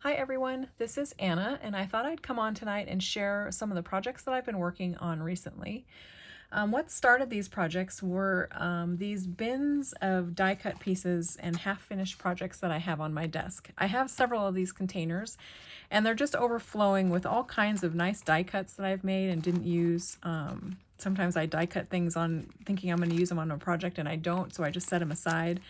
Hi everyone, this is Anna, and I thought I'd come on tonight and share some of the projects that I've been working on recently. What started these projects were these bins of die cut pieces and half-finished projects that I have on my desk. I have several of these containers, and they're just overflowing with all kinds of nice die cuts that I've made and didn't use. Sometimes I die cut things on thinking I'm going to use them on a project and I don't, so I just set them aside.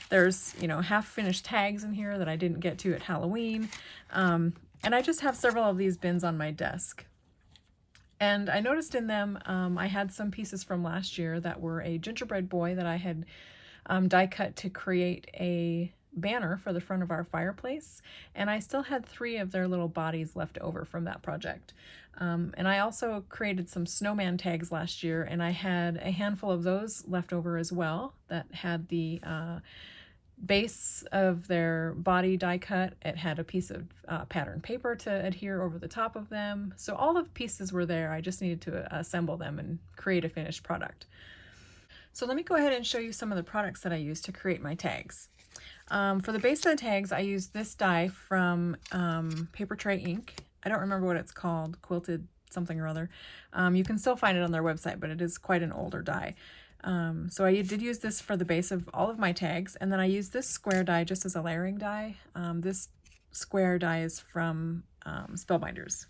There's, half-finished tags in here that I didn't get to at Halloween. And I just have several of these bins on my desk. And I noticed in them, I had some pieces from last year that were a gingerbread boy that I had die cut to create a banner for the front of our fireplace. And I still had 3 of their little bodies left over from that project. And I also created some snowman tags last year, and I had a handful of those left over as well that had the base of their body die cut. It had a piece of patterned paper to adhere over the top of them. So all the pieces were there. I just needed to assemble them and create a finished product. So let me go ahead and show you some of the products that I used to create my tags. For the base of the tags, I used this die from Paper Tray Ink. I don't remember what it's called, Quilted something or other. You can still find it on their website, but it is quite an older die. So I did use this for the base of all of my tags, and then I used this square die just as a layering die. This square die is from Spellbinders.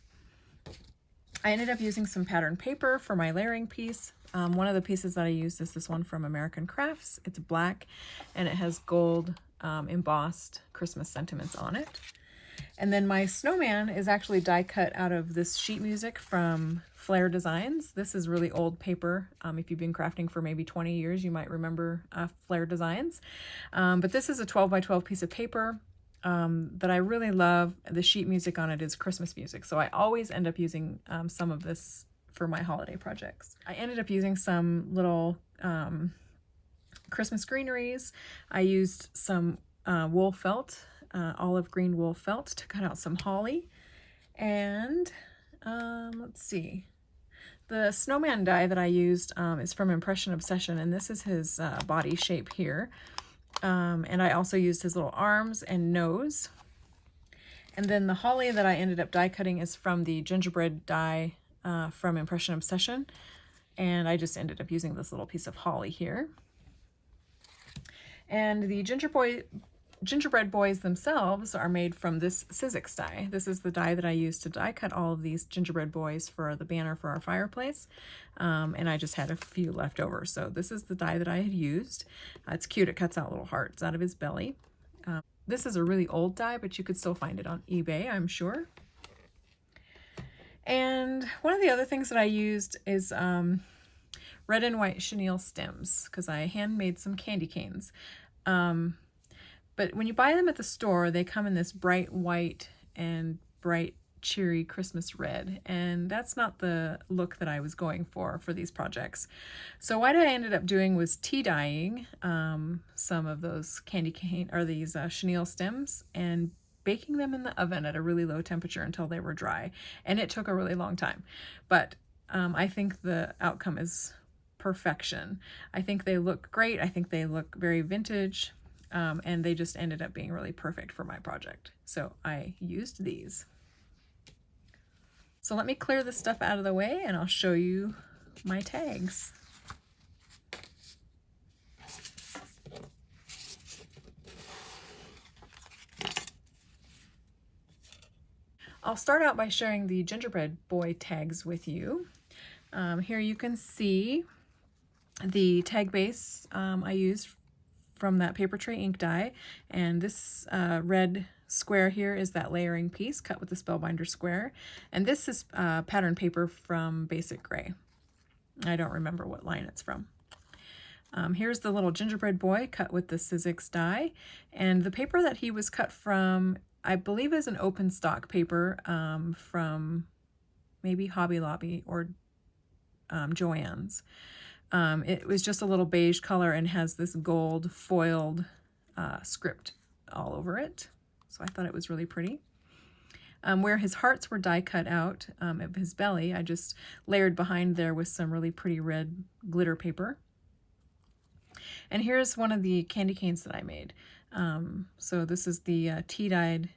I ended up using some patterned paper for my layering piece. One of the pieces that I used is this one from American Crafts. It's black and it has gold embossed Christmas sentiments on it. And then my snowman is actually die cut out of this sheet music from Flair Designs. This is really old paper. If you've been crafting for maybe 20 years, you might remember Flair Designs. But this is a 12 by 12 piece of paper that I really love. The sheet music on it is Christmas music, so I always end up using some of this for my holiday projects. I ended up using some little Christmas greeneries. I used some wool felt, olive green wool felt, to cut out some holly. And let's see. The snowman die that I used is from Impression Obsession, and this is his body shape here. And I also used his little arms and nose. And then the holly that I ended up die cutting is from the gingerbread die from Impression Obsession. And I just ended up using this little piece of holly here. And the gingerbread boys themselves are made from this Sizzix die. This is the die that I used to die cut all of these gingerbread boys for the banner for our fireplace. And I just had a few left over. So this is the die that I had used. It's cute. It cuts out little hearts out of his belly. This is a really old die, but you could still find it on eBay, I'm sure. And one of the other things that I used is red and white chenille stems, because I handmade some candy canes. But when you buy them at the store, they come in this bright white and bright cheery Christmas red, and that's not the look that I was going for these projects. So what I ended up doing was tea dyeing some of those candy cane, or these chenille stems, and baking them in the oven at a really low temperature until they were dry. And it took a really long time, but I think the outcome is perfection. I think they look great. I think they look very vintage. And they just ended up being really perfect for my project. So I used these. So let me clear this stuff out of the way and I'll show you my tags. I'll start out by sharing the gingerbread boy tags with you. Here you can see the tag base I used from that Paper Tray Ink die, and this red square here is that layering piece cut with the Spellbinder square, and this is patterned paper from Basic Gray. I don't remember what line it's from. Here's the little gingerbread boy cut with the Sizzix die, and the paper that he was cut from, I believe, is an open stock paper from maybe Hobby Lobby or Joann's. It was just a little beige color and has this gold foiled script all over it. So I thought it was really pretty. Where his hearts were die cut out of his belly, I just layered behind there with some really pretty red glitter paper. And here's one of the candy canes that I made. So this is the tea-dyed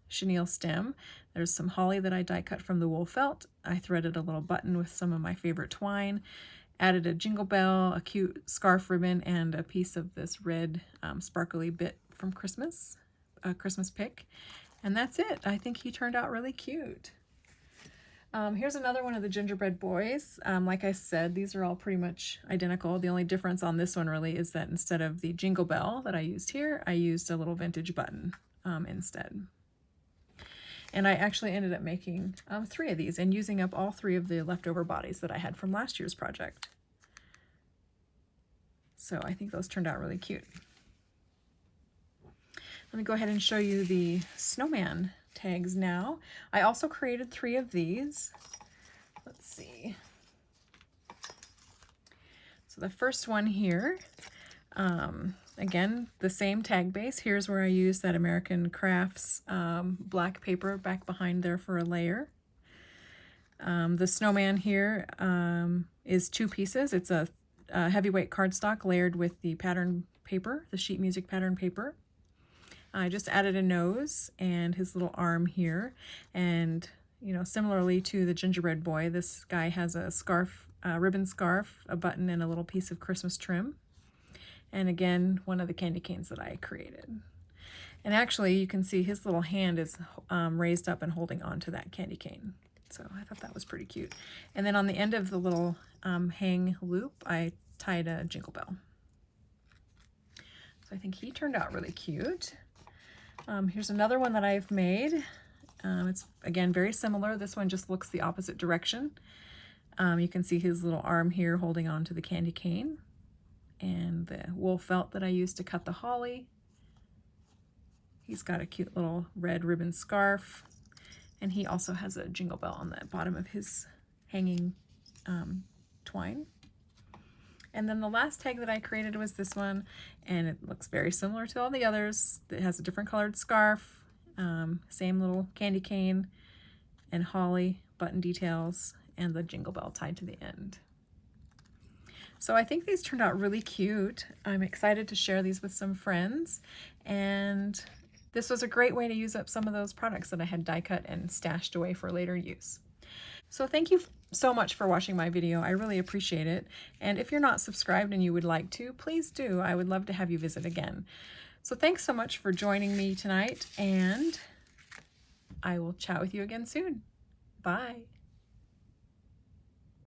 chenille stem. There's some holly that I die cut from the wool felt. I threaded a little button with some of my favorite twine, added a jingle bell, a cute scarf ribbon, and a piece of this red sparkly bit from Christmas, a Christmas pick. And that's it. I think he turned out really cute. Here's another one of the gingerbread boys. Like I said, these are all pretty much identical. The only difference on this one really is that instead of the jingle bell that I used here, I used a little vintage button instead. And I actually ended up making 3 of these and using up all 3 of the leftover bodies that I had from last year's project. So I think those turned out really cute. Let me go ahead and show you the snowman tags now. I also created 3 of these. Let's see. So the first one here, again, the same tag base. Here's where I used that American Crafts black paper back behind there for a layer. The snowman here is 2 pieces. It's a heavyweight cardstock layered with the pattern paper, the sheet music pattern paper. I just added a nose and his little arm here, and you know, similarly to the gingerbread boy, this guy has a scarf, a ribbon scarf, a button, and a little piece of Christmas trim. And again, one of the candy canes that I created. And actually, you can see his little hand is raised up and holding on to that candy cane. So I thought that was pretty cute. And then on the end of the little hang loop, I tied a jingle bell. So I think he turned out really cute. Here's another one that I've made. It's, again, very similar. This one just looks the opposite direction. You can see his little arm here holding on to the candy cane, and the wool felt that I used to cut the holly. He's got a cute little red ribbon scarf, and he also has a jingle bell on the bottom of his hanging twine. And then the last tag that I created was this one, and it looks very similar to all the others. It has a different colored scarf, same little candy cane and holly button details, and the jingle bell tied to the end. So I think these turned out really cute. I'm excited to share these with some friends, and this was a great way to use up some of those products that I had die cut and stashed away for later use. So thank you so much for watching my video. I really appreciate it. And if you're not subscribed and you would like to, please do. I would love to have you visit again. So thanks so much for joining me tonight, and I will chat with you again soon. Bye.